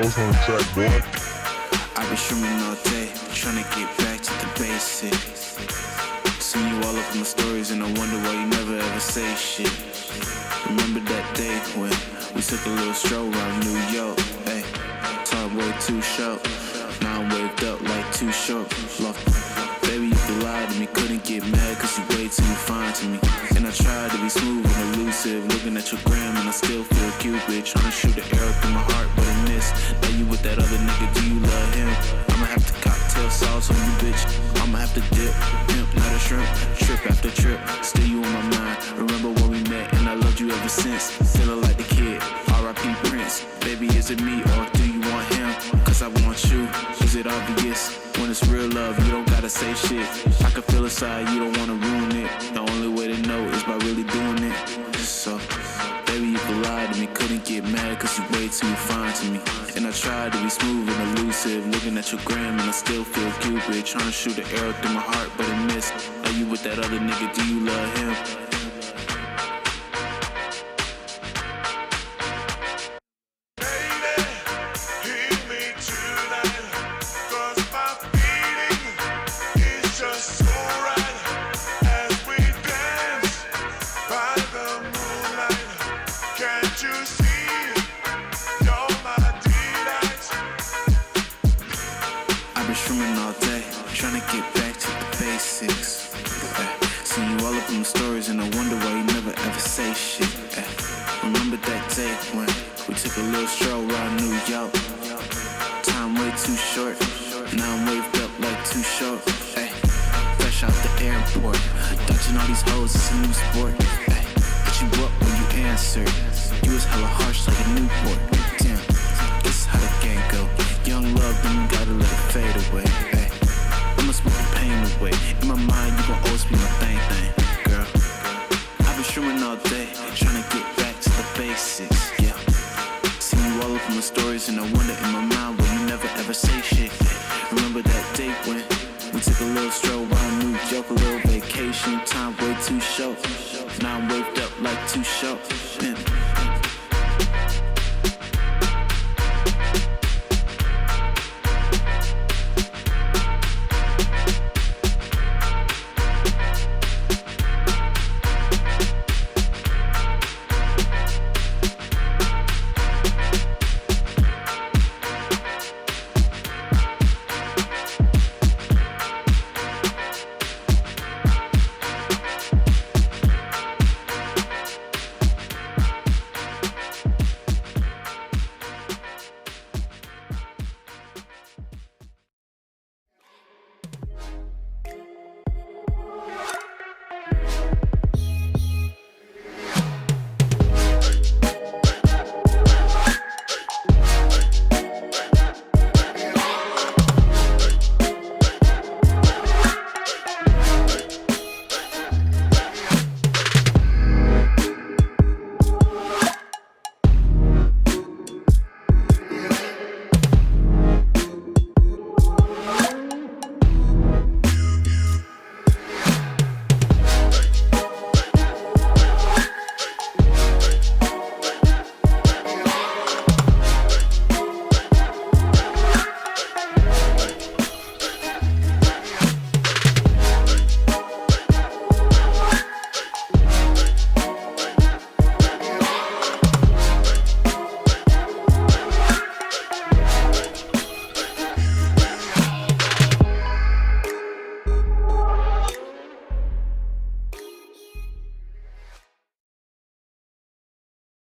Ghost on the track, boy. I've been streaming all day, trying to get back to the basics. Seen you all up in my stories and I wonder why you never ever say shit. Remember that day when we took a little stroll around New York? Hey, time way too short. Now I'm waved up like too short. Baby, you could lie to me, couldn't get mad cause you way too fine to me. And I tried to be smooth and elusive, looking at your gram and I still feel Cupid. Trying to shoot an arrow through my heart but I missed. Now you with that other nigga, do you love him? I'ma have to cocktail sauce on you, bitch. I'ma have to dip, pimp, not a shrimp. Trip after trip, still you on my mind. Remember when we met and I loved you ever since. Feeling like the kid, R.I.P. Prince. Baby, is it me or do you want him? Cause I want you, is it obvious? When it's real love, you don't gotta say shit. I can feel inside, you don't wanna ruin it. The only way to know is by really doing it. So, baby, you could lie to me, couldn't get mad cause you way too fine to me. And I tried to be smooth and elusive, looking at your gram and I still feel Cupid. Trying to shoot an arrow through my heart but I missed. Are you with that other nigga, do you love him? Streaming all day, trying to get back to the basics. Seen you all up in my stories and I wonder why you never ever say shit. Remember that day when we took a little stroll around New York? Time way too short, now I'm waved up like too short. Fresh out the airport, dodging all these hoes, it's a new sport. Hit you up when you answered, you was hella harsh like a Newport. Damn, this is how the game go. Young love, then you gotta let it fade away. I'ma smoke the pain away. In my mind, you gon' always be my thing, girl. I've been streaming all day, trying to get back to the basics. Yeah, seen you all up in my stories and I wonder in my mind why you never ever say shit. Remember that date when we took a little stroll around New York, a little vacation, time way too short. Now I'm waved up like too short. Pimp,